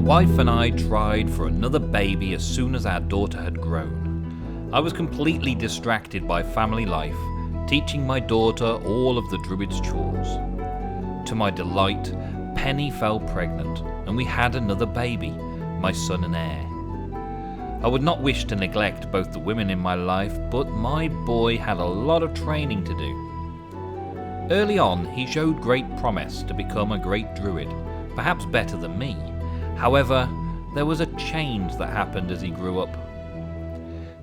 wife and I tried for another baby as soon as our daughter had grown. I was completely distracted by family life, teaching my daughter all of the Druids' chores. To my delight, Penny fell pregnant, and we had another baby, my son and heir. I would not wish to neglect both the women in my life, but my boy had a lot of training to do. Early on, he showed great promise to become a great druid, perhaps better than me. However, there was a change that happened as he grew up.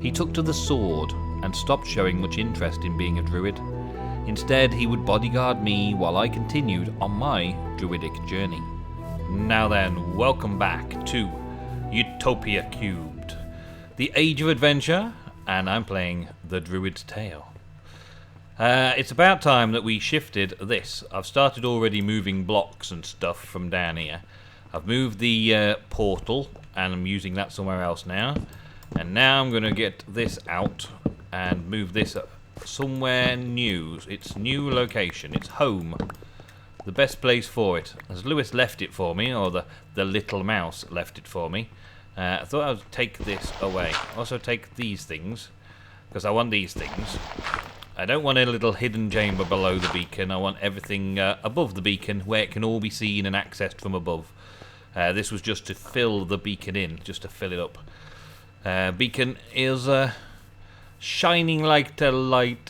He took to the sword and stopped showing much interest in being a druid. Instead, he would bodyguard me while I continued on my druidic journey. Now then, welcome back to Utopia³ the Age of Adventure, and I'm playing the Druids Tale. It's about time that we shifted this. I've started already moving blocks and stuff from down here. I've moved the portal, and I'm using that somewhere else now. And now I'm going to get this out and move this up somewhere new. It's new location. It's home. The best place for it. As Lewis left it for me, or the little mouse left it for me. I thought I would take this away. Also take these things, because I want these things. I don't want a little hidden chamber below the beacon. I want everything above the beacon, where it can all be seen and accessed from above. This was just to fill the beacon in, just to fill it up. Beacon is shining like a light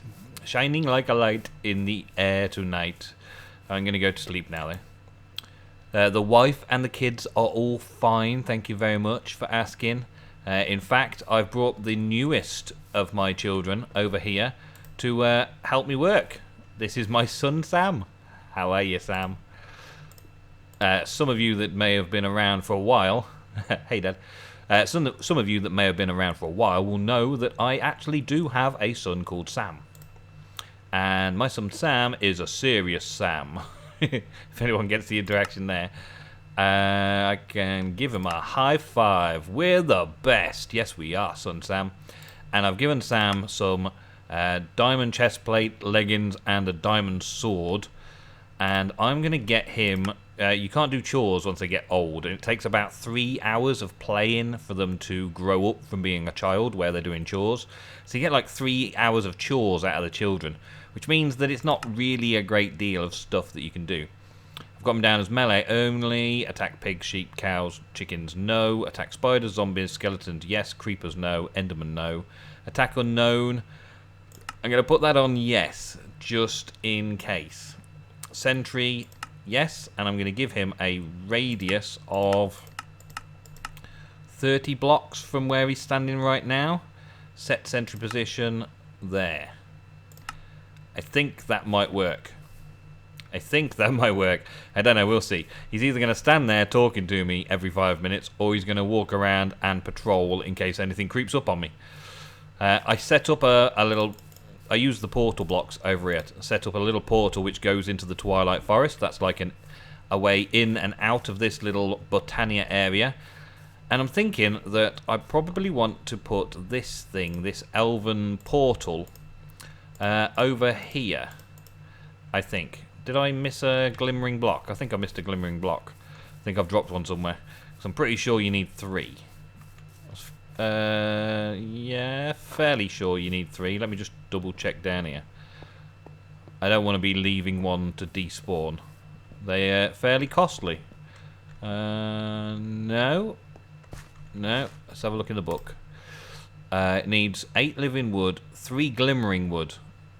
in the air tonight. I'm going to go to sleep now, though. The wife and the kids are all fine. Thank you very much for asking. In fact, I've brought the newest of my children over here to help me work. This is my son, Sam. How are you, Sam? Some of you that may have been around for a while, hey Dad, some of you that may have been around for a while will know that I actually do have a son called Sam. And my son Sam is a serious Sam. If anyone gets the interaction there. I can give him a high five. We're the best. Yes, we are, son Sam. And I've given Sam some diamond chestplate, leggings, and a diamond sword. And I'm going to get him... you can't do chores once they get old, and it takes about 3 hours of playing for them to grow up from being a child where they're doing chores. So you get like 3 hours of chores out of the children, which means that it's not really a great deal of stuff that you can do. I've got them down as melee only, attack pigs, sheep, cows, chickens, no, attack spiders, zombies, skeletons, yes, creepers, no, enderman, no, attack unknown. I'm going to put that on yes, just in case. Sentry, yes, and I'm going to give him a radius of 30 blocks from where he's standing right now. Set sentry position there. I think that might work. I don't know, we'll see. He's either going to stand there talking to me every 5 minutes, or he's going to walk around and patrol in case anything creeps up on me. I set up a little... I used the portal blocks over here to set up a little portal which goes into the Twilight Forest. That's like a way in and out of this little Botania area. And I'm thinking that I probably want to put this thing, this Elven portal, over here. I think. Did I miss a glimmering block? I think I missed a glimmering block. I think I've dropped one somewhere. So I'm pretty sure you need 3. Yeah, fairly sure you need 3. Let me just double check down here. I don't want to be leaving one to despawn. They're fairly costly. No. Let's have a look in the book. It needs 8 living wood, 3 glimmering wood.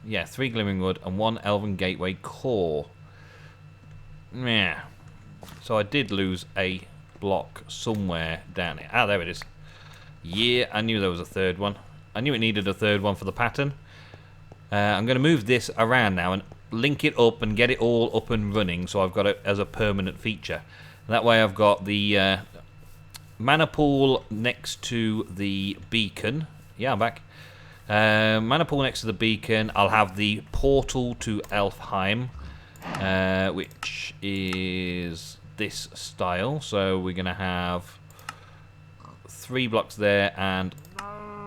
Yeah, 3 glimmering wood and 1 elven gateway core. Yeah. So I did lose a block somewhere down here. Ah, there it is. Yeah, I knew there was a third one. I knew it needed a third one for the pattern. I'm going to move this around now and link it up and get it all up and running so I've got it as a permanent feature. That way I've got the mana pool next to the beacon. Yeah, I'm back. Mana pool next to the beacon. I'll have the portal to Elfheim, which is this style. So we're going to have 3 blocks there and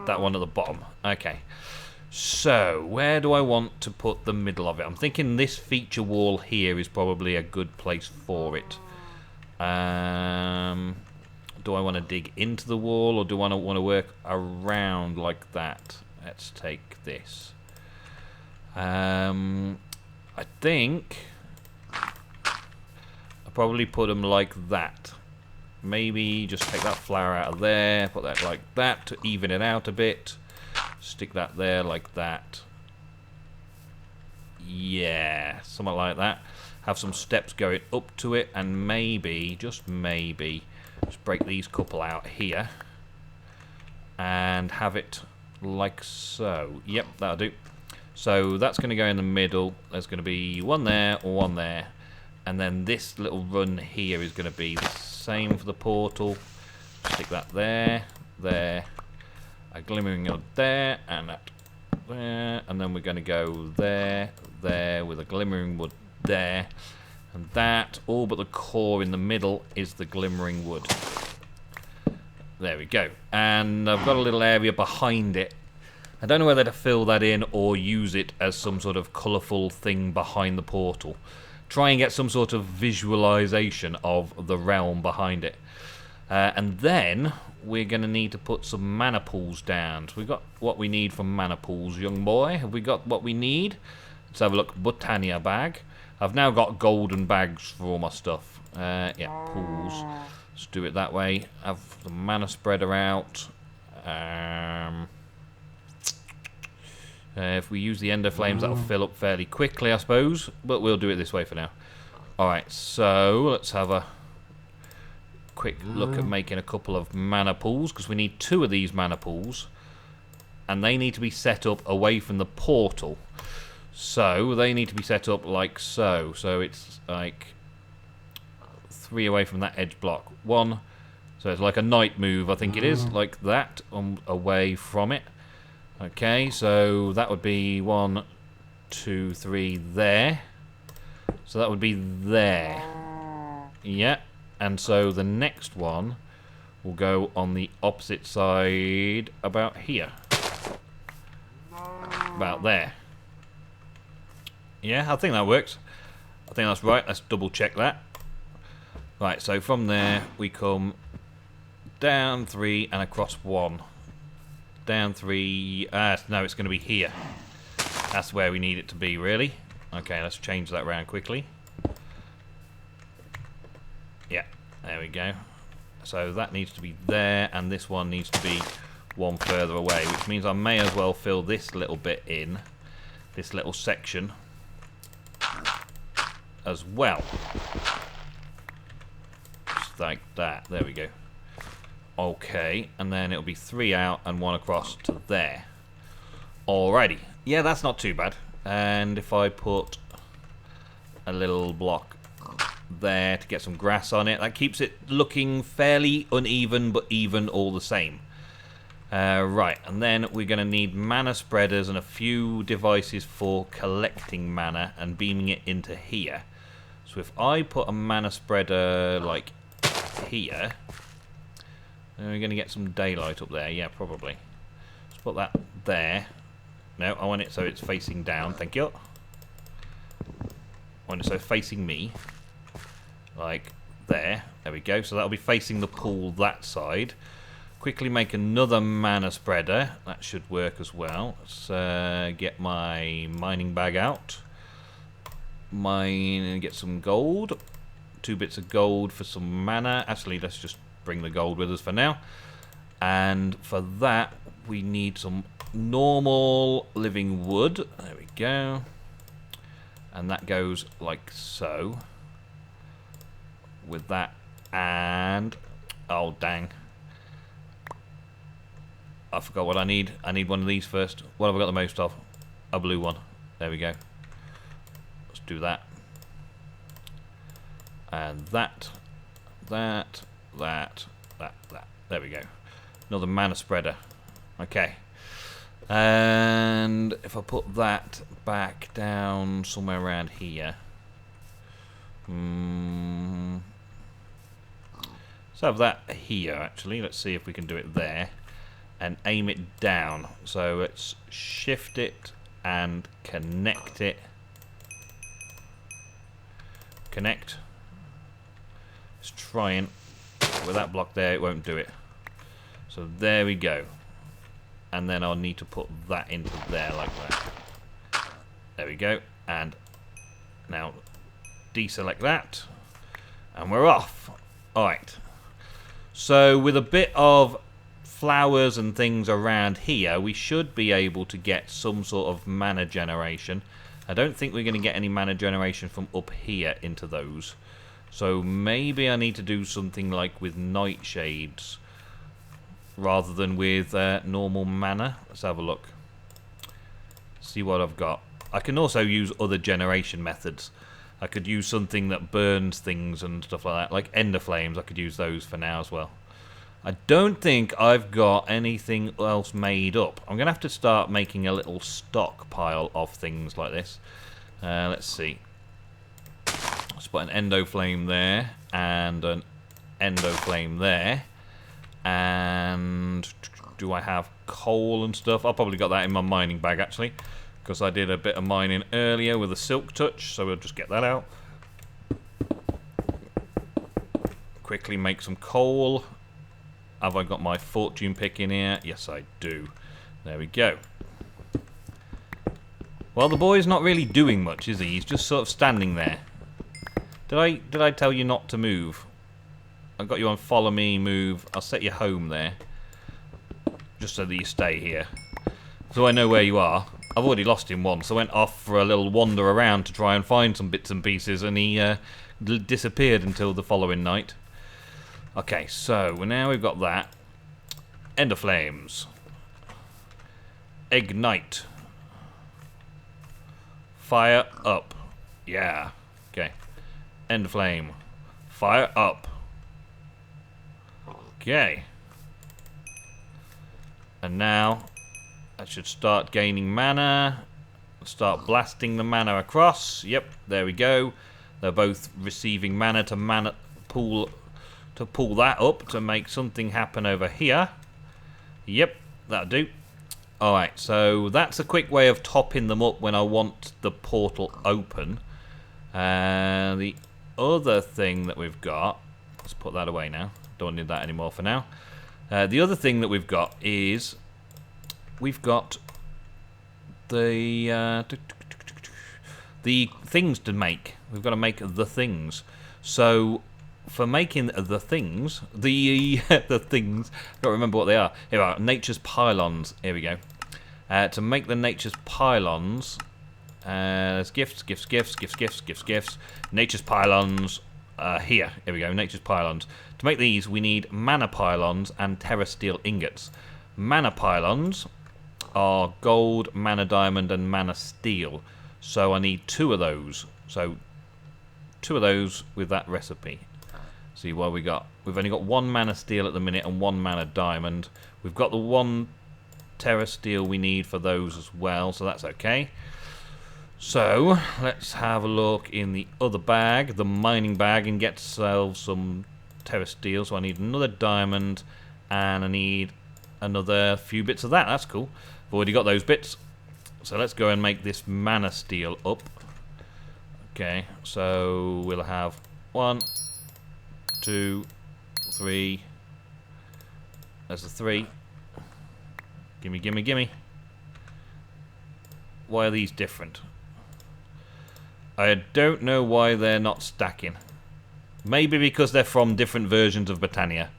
that one at the bottom. Okay. So, where do I want to put the middle of it? I'm thinking this feature wall here is probably a good place for it. do I want to dig into the wall, or do I want to work around like that? Let's take this. I think I'll probably put them like that. Maybe just take that flower out of there, put that like that to even it out a bit. Stick that there like that. Yeah, something like that. Have some steps going up to it, and maybe, just maybe, just break these couple out here. And have it like so. Yep, that'll do. So that's going to go in the middle. There's going to be one there, one there. And then this little run here is going to be the same for the portal. Stick that there, there. A glimmering wood there, and that there. And then we're going to go there, there, with a glimmering wood there. And that, all but the core in the middle, is the glimmering wood. There we go. And I've got a little area behind it. I don't know whether to fill that in or use it as some sort of colourful thing behind the portal. Try and get some sort of visualization of the realm behind it. And then we're going to need to put some mana pools down. So we've got what we need from mana pools, young boy. Have we got what we need? Let's have a look. Botania bag. I've now got golden bags for all my stuff. Yeah, pools. Let's do it that way. Have the mana spreader out. If we use the ender flames, that'll fill up fairly quickly, I suppose. But we'll do it this way for now. Alright, so let's have a quick look at making a couple of mana pools, because we need 2 of these mana pools. And they need to be set up away from the portal. So they need to be set up like so. So it's like 3 away from that edge block. 1. So it's like a night move, I think it is. Like that, away from it. Okay, so that would be 1, 2, 3 there. So that would be there. Yeah, and so the next one will go on the opposite side about here. About there. Yeah, I think that works. I think that's right. Let's double check that. Right, so from there we come down 3 and across 1. Down 3. No, it's going to be here. That's where we need it to be, really. Okay, let's change that around quickly. Yeah, there we go. So that needs to be there, and this one needs to be one further away, which means I may as well fill this little bit in, this little section, as well. Just like that. There we go. Okay, and then it'll be 3 out and 1 across to there. Alrighty. Yeah, that's not too bad. And if I put a little block there to get some grass on it, that keeps it looking fairly uneven, but even all the same. Right, and then we're going to need mana spreaders and a few devices for collecting mana and beaming it into here. So if I put a mana spreader like here, then we're going to get some daylight up there. Yeah, probably. Let's put that there. No, I want it so it's facing down. Thank you. I want it so facing me. Like there. There we go. So that'll be facing the pool that side. Quickly make another mana spreader. That should work as well. Let's get my mining bag out. Mine and get some gold. 2 bits of gold for some mana. Actually, let's just bring the gold with us for now. And for that, we need some normal living wood. There we go. And that goes like so. With that and... oh, dang. I forgot what I need. I need one of these first. What have I got the most of? A blue one. There we go. Let's do that. And that. That. That. There we go. Another mana spreader. Okay. And if I put that back down somewhere around here. Let's have that here, actually. Let's see if we can do it there. And aim it down. So let's shift it and connect it. Connect. Let's try and with that block there, it won't do it. So there we go. And then I'll need to put that into there like that. There we go. And now deselect that. And we're off. Alright. So with a bit of flowers and things around here, we should be able to get some sort of mana generation. I don't think we're going to get any mana generation from up here into those. So maybe I need to do something like with nightshades rather than with normal mana. Let's have a look. See what I've got. I can also use other generation methods. I could use something that burns things and stuff like that, like ender flames. I could use those for now as well. I don't think I've got anything else made up. I'm going to have to start making a little stockpile of things like this. Let's see. Let's put an endo flame there and an endo flame there. And do I have coal and stuff? I've probably got that in my mining bag actually, because I did a bit of mining earlier with a silk touch, so we'll just get that out. Quickly make some coal. Have I got my fortune pick in here? Yes, I do. There we go. Well, the boy's not really doing much, is he? He's just sort of standing there. Did I tell you not to move? I got you on follow me, move. I'll set you home there, just so that you stay here, so I know where you are. I've already lost him once. I went off for a little wander around to try and find some bits and pieces, and he disappeared until the following night. Okay, so now we've got that. Ender flames. Ignite. Fire up. Yeah. Okay. Ender flame. Fire up. Okay. And now I should start gaining mana. Start blasting the mana across. Yep, there we go. They're both receiving mana to pull that up to make something happen over here. Yep, that'll do. Alright, so that's a quick way of topping them up when I want the portal open. The other thing that we've got, let's put that away now. Don't need that anymore for now. The other thing that we've got is we've got the things to make. We've got to make the things. So for making the things, the things, I don't remember what they are. Here are nature's pylons. Here we go. To make the nature's pylons, there's gifts. Nature's pylons. Here we go. Nature's pylons. To make these, we need mana pylons and terra steel ingots. Mana pylons are gold, mana diamond, and mana steel. So I need 2 of those. So 2 of those with that recipe. See what we got. We've only got 1 mana steel at the minute and 1 mana diamond. We've got the 1 terra steel we need for those as well, so that's okay. So let's have a look in the other bag, the mining bag, and get ourselves some terra steel. So I need another diamond and I need another few bits of that. That's cool. I've already got those bits. So let's go and make this mana steel up. Okay, so we'll have 1, 2, 3. There's the 3. Gimme. Why are these different? I don't know why they're not stacking. Maybe because they're from different versions of Britannia.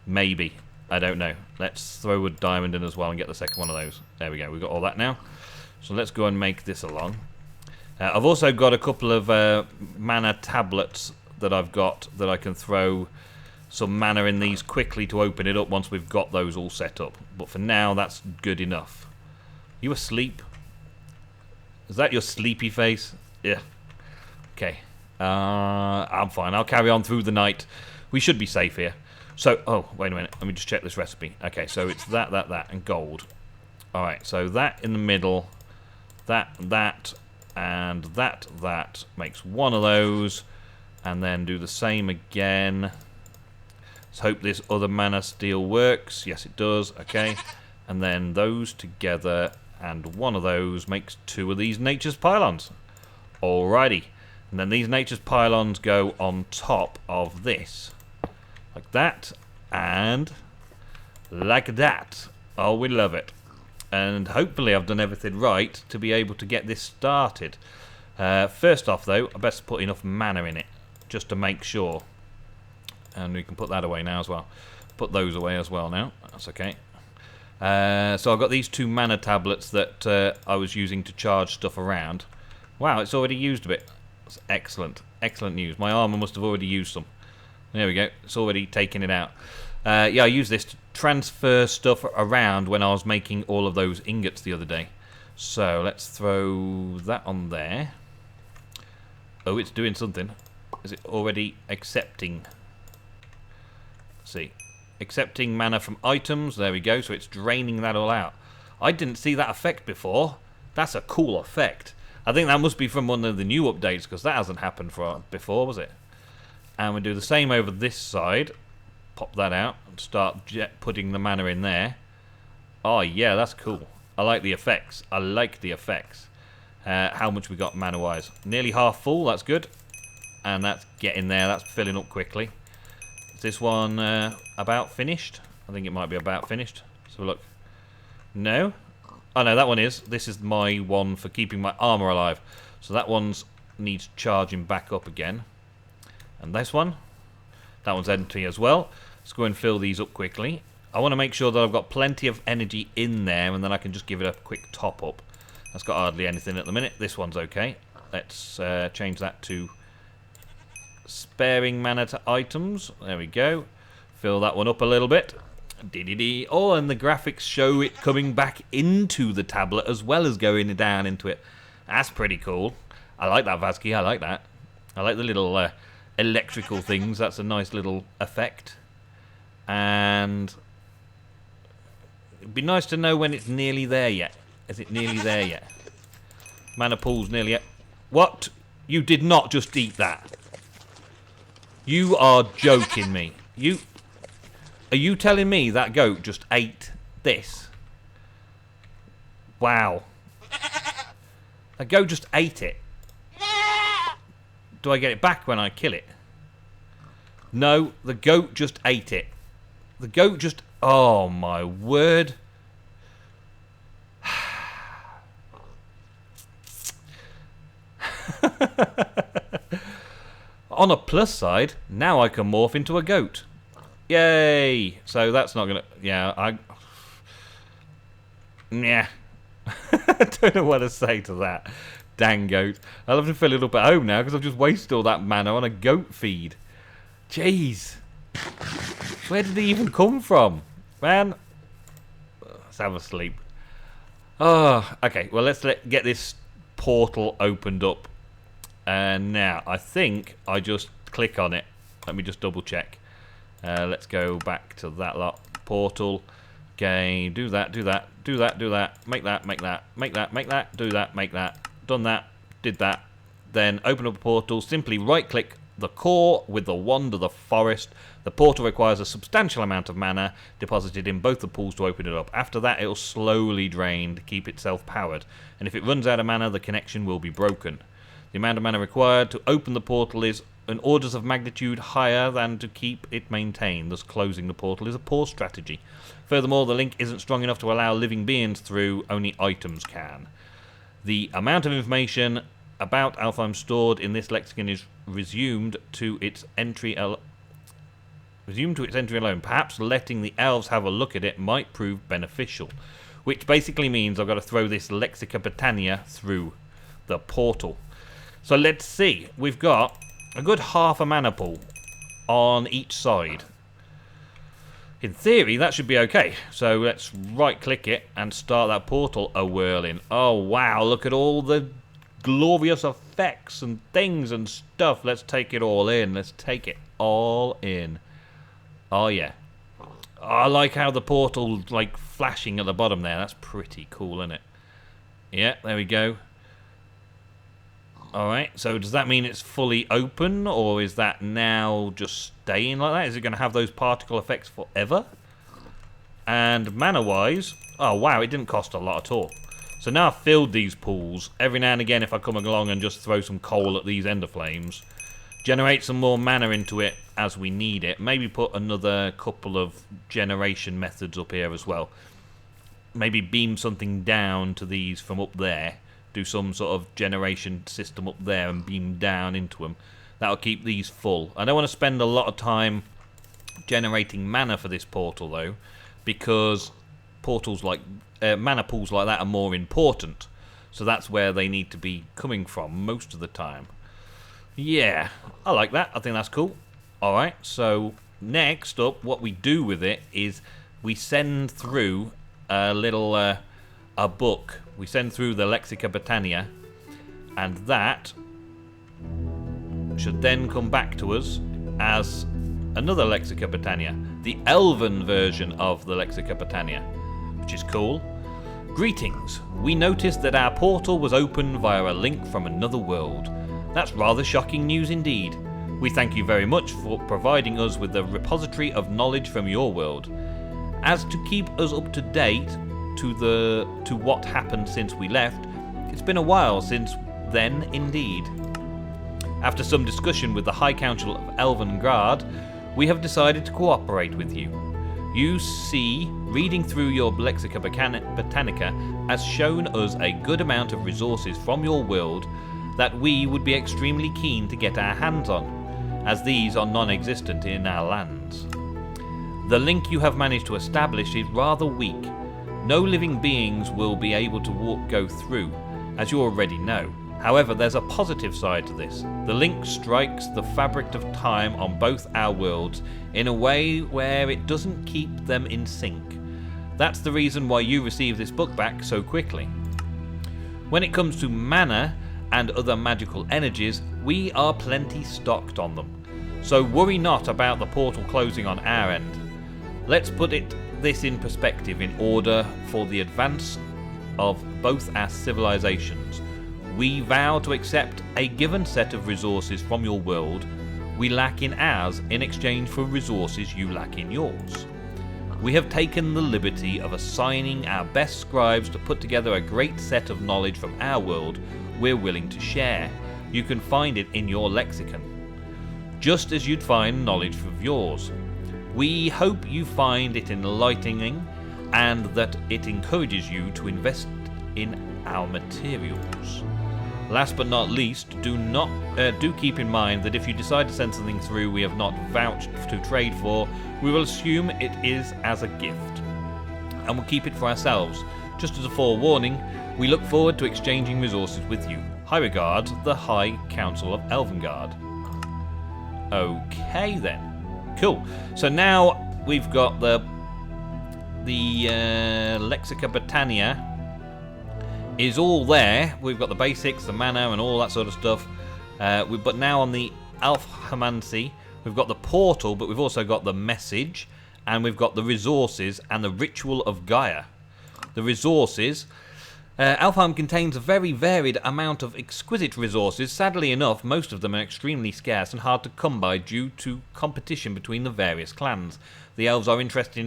Maybe. I don't know. Let's throw a diamond in as well and get the second one of those. There we go. We've got all that now. So let's go and make this along. I've also got a couple of mana tablets that I've got that I can throw some mana in these quickly to open it up once we've got those all set up. But for now, that's good enough. You asleep? Is that your sleepy face? Yeah. Okay. I'm fine. I'll carry on through the night. We should be safe here. So, oh, wait a minute. Let me just check this recipe. Okay, so it's that, and gold. Alright, so that in the middle, that, and that makes 1 of those. And then do the same again. Let's hope this other mana steel works. Yes, it does. Okay. And then those together, and 1 of those makes 2 of these nature's pylons. Alrighty. And then these nature's pylons go on top of this. Like that. And like that. Oh, we love it. And hopefully I've done everything right to be able to get this started. First off, though, I best put enough mana in it, just to make sure. And we can put that away now as well. Put those away as well now. That's okay. So I've got these 2 mana tablets that I was using to charge stuff around. Wow, it's already used a bit. That's excellent. Excellent news. My armor must have already used some. There we go. It's already taken it out. Yeah, I used this to transfer stuff around when I was making all of those ingots the other day. So let's throw that on there. Oh, it's doing something. Is it already accepting? Let's see. Accepting mana from items. There we go. So it's draining that all out. I didn't see that effect before. That's a cool effect. I think that must be from one of the new updates, because that hasn't happened before, was it? And we do the same over this side. Pop that out and start putting the mana in there. Oh yeah, that's cool. I like the effects. I like the effects. How much we got mana-wise? Nearly half full. That's good. And that's getting there. That's filling up quickly. Is this one about finished? I think it might be about finished. So look. No? Oh no, that one is. This is my one for keeping my armor alive. So that one's needs charging back up again. And this one. That one's empty as well. Let's go and fill these up quickly. I want to make sure that I've got plenty of energy in there, and then I can just give it a quick top up. That's got hardly anything at the minute. This one's okay. Let's change that to sparing mana to items. There we go. Fill that one up a little bit. Dee-dee-dee. Oh, and the graphics show it coming back into the tablet as well as going down into it. That's pretty cool. I like that, Vazki. I like that. I like the little electrical things. That's a nice little effect. And it'd be nice to know when it's nearly there yet. Is it nearly there yet? Mana pool's nearly yet. What? You did not just eat that. You are joking me. Are you telling me that goat just ate this? Wow. That goat just ate it. Do I get it back when I kill it? No, the goat just ate it. The goat just... Oh, my word. On a plus side, now I can morph into a goat. Yay! So that's not going to... Yeah, Yeah. I don't know what to say to that. Dang goat. I'll have to fill it up at home now because I've just wasted all that mana on a goat feed. Jeez. Where did he even come from? Man. Let's have a sleep. Oh, okay. Well, let's get this portal opened up. And now, I think I just click on it. Let me just double check. Let's go back to that lot. Portal. Okay, do that, do that, do that, do that. Make that, make that, make that, make that, do that, make that. Done that, did that. Then open up a portal. Simply right-click the core with the wand of the forest. The portal requires a substantial amount of mana deposited in both the pools to open it up. After that, it will slowly drain to keep itself powered. And if it runs out of mana, the connection will be broken. The amount of mana required to open the portal is an orders of magnitude higher than to keep it maintained. Thus, closing the portal is a poor strategy. Furthermore, the link isn't strong enough to allow living beings through. Only items can. The amount of information about Alfheim stored in this lexicon is resumed to its entry alone. Perhaps letting the elves have a look at it might prove beneficial. Which basically means I've got to throw this Lexica Britannia through the portal. So let's see. We've got a good half a mana pool on each side. In theory, that should be okay. So let's right-click it and start that portal a-whirling. Oh, wow. Look at all the glorious effects and things and stuff. Let's take it all in. Let's take it all in. Oh, yeah. Oh, I like how the portal's, like, flashing at the bottom there. That's pretty cool, isn't it? Yeah, there we go. Alright, so does that mean it's fully open, or is that now just staying like that? Is it going to have those particle effects forever? And mana-wise, oh wow, it didn't cost a lot at all. So now I've filled these pools. Every now and again, if I come along and just throw some coal at these ender flames, generate some more mana into it, as we need it. Maybe put another couple of generation methods up here as well. Maybe beam something down to these from up there. Do some sort of generation system up there and beam down into them. That'll keep these full. I don't want to spend a lot of time generating mana for this portal though, because portals like mana pools like that are more important. So that's where they need to be coming from most of the time. Yeah, I like that. I think that's cool. Alright, so next up, what we do with it is we send through a little a book. We send through the Lexica Britannia, and that should then come back to us as another Lexica Britannia, the Elven version of the Lexica Britannia, which is cool. Greetings. We noticed that our portal was opened via a link from another world. That's rather shocking news indeed. We thank you very much for providing us with the repository of knowledge from your world. As to keep us up to date to what happened since we left, it's been a while since then indeed. After some discussion with the High Council of Elven Guard, we have decided to cooperate with you. You see, reading through your Lexica Britannica has shown us a good amount of resources from your world that we would be extremely keen to get our hands on, as these are non-existent in our lands. The link you have managed to establish is rather weak. No living beings will be able to go through, as you already know. However, there's a positive side to this. The link strikes the fabric of time on both our worlds in a way where it doesn't keep them in sync. That's the reason why you receive this book back so quickly. When it comes to mana and other magical energies, we are plenty stocked on them. So worry not about the portal closing on our end. Let's put this in perspective in order for the advance of both our civilizations. We vow to accept a given set of resources from your world we lack in ours in exchange for resources you lack in yours. We have taken the liberty of assigning our best scribes to put together a great set of knowledge from our world we're willing to share. You can find it in your lexicon, just as you'd find knowledge from yours. We hope you find it enlightening and that it encourages you to invest in our materials. Last but not least, do keep in mind that if you decide to send something through we have not vouched to trade for, we will assume it is as a gift, and we'll keep it for ourselves. Just as a forewarning, we look forward to exchanging resources with you. High regards, the High Council of Elvengard. Okay then, cool. So now we've got the Lexica Britannia is all there. We've got the basics, the mana and all that sort of stuff. But now on the Alphamancy, we've got the portal, but we've also got the message, and we've got the resources and the ritual of Gaia. The resources. Alfheim contains a very varied amount of exquisite resources. Sadly enough, most of them are extremely scarce and hard to come by due to competition between the various clans. The elves are interested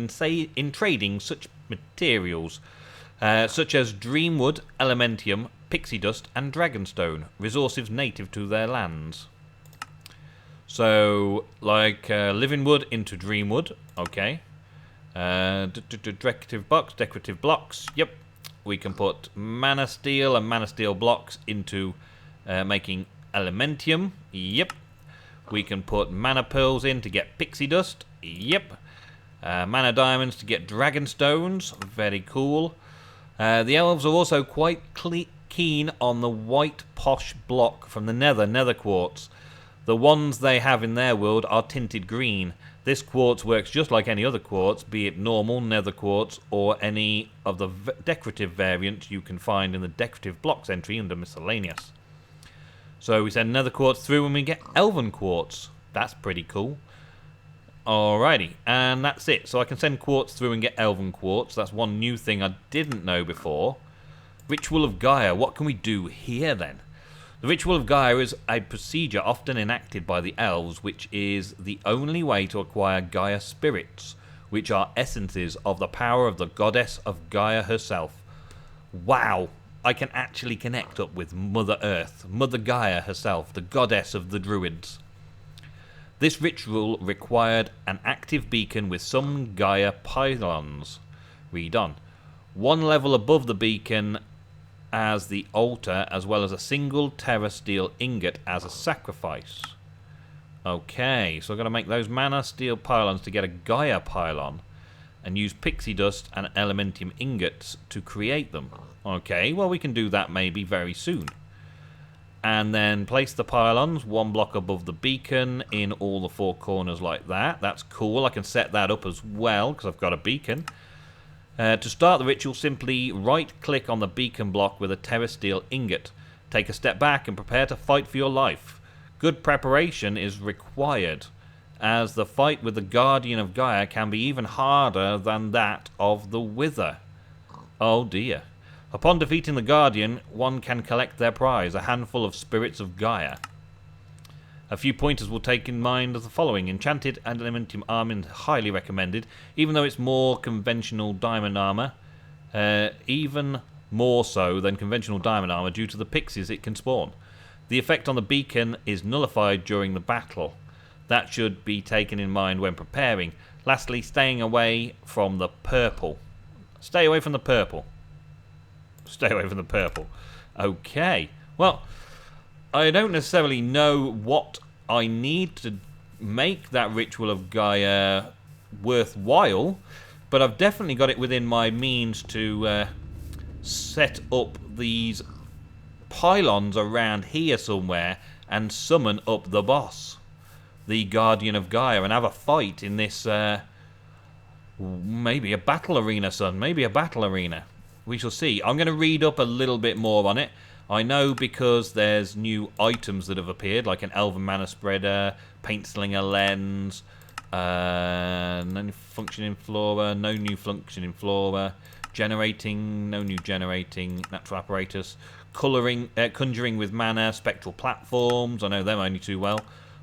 in trading such materials, such as Dreamwood, Elementium, Pixie Dust and Dragonstone, resources native to their lands. So, like Living Wood into Dreamwood, okay. Decorative blocks, yep. We can put Mana Steel and Mana Steel blocks into making Elementium, yep. We can put Mana Pearls in to get Pixie Dust, yep. Mana Diamonds to get Dragonstones, very cool. The elves are also quite keen on the white posh block from the nether quartz. The ones they have in their world are tinted green. This quartz works just like any other quartz, be it normal, nether quartz, or any of the decorative variants you can find in the decorative blocks entry under miscellaneous. So we send nether quartz through and we get elven quartz. That's pretty cool. Alrighty, and that's it. So I can send quartz through and get elven quartz. That's one new thing I didn't know before. Ritual of Gaia. What can we do here then? The Ritual of Gaia is a procedure often enacted by the elves, which is the only way to acquire Gaia spirits, which are essences of the power of the goddess of Gaia herself. Wow, I can actually connect up with Mother Earth, Mother Gaia herself, the goddess of the Druids. This ritual required an active beacon with some Gaia pylons. Read on. One level above the beacon as the altar, as well as a single terra steel ingot as a sacrifice. Okay, so I've got to make those mana steel pylons to get a Gaia pylon, and use pixie dust and elementium ingots to create them. Okay, well we can do that maybe very soon. And then place the pylons one block above the beacon in all the four corners like that. That's cool. I can set that up as well because I've got a beacon. To start the ritual, simply right-click on the beacon block with a terra steel ingot. Take a step back and prepare to fight for your life. Good preparation is required, as the fight with the Guardian of Gaia can be even harder than that of the Wither. Oh dear. Upon defeating the Guardian, one can collect their prize, a handful of Spirits of Gaia. A few pointers will take in mind the following. Enchanted and Elementium armor highly recommended, even though it's more conventional diamond armor. Even more so than conventional diamond armor due to the pixies it can spawn. The effect on the beacon is nullified during the battle. That should be taken in mind when preparing. Lastly, staying away from the purple. Stay away from the purple. Stay away from the purple. Okay. Well, I don't necessarily know what I need to make that Ritual of Gaia worthwhile, but I've definitely got it within my means to set up these pylons around here somewhere and summon up the boss, the Guardian of Gaia, and have a fight in this maybe a battle arena, son. Maybe a battle arena. We shall see. I'm going to read up a little bit more on it. I know because there's new items that have appeared, like an Elven mana spreader, paint slinger lens, no new functioning flora, no new functioning flora, generating, no new generating, natural apparatus, colouring, conjuring with mana, spectral platforms, I know them only too well,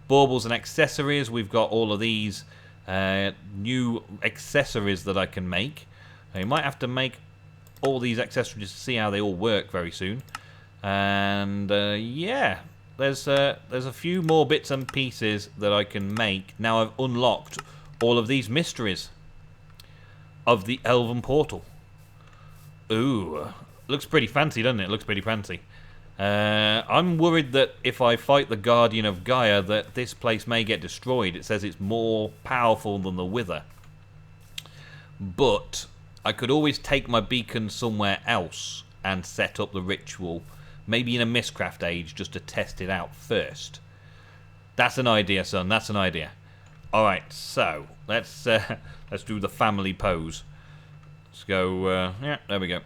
baubles and accessories. We've got all of these new accessories that I can make. I might have to make all these accessories to see how they all work very soon. And yeah, there's a few more bits and pieces that I can make now I've unlocked all of these mysteries of the Elven portal. Ooh, looks pretty fancy, doesn't it? Looks pretty fancy. I'm worried that if I fight the Guardian of Gaia that this place may get destroyed. It says it's more powerful than the Wither. But I could always take my beacon somewhere else and set up the ritual, maybe in a Mistcraft age, just to test it out first. That's an idea, son. That's an idea. All right, so let's do the family pose. Let's go. Yeah, there we go.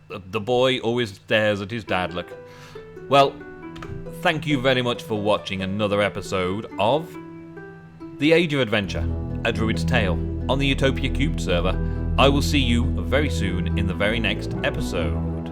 The boy always stares at his dad. Look. Well, thank you very much for watching another episode of The Age of Adventure, a Druid's Tale on the Utopia³ server. I will see you very soon in the very next episode.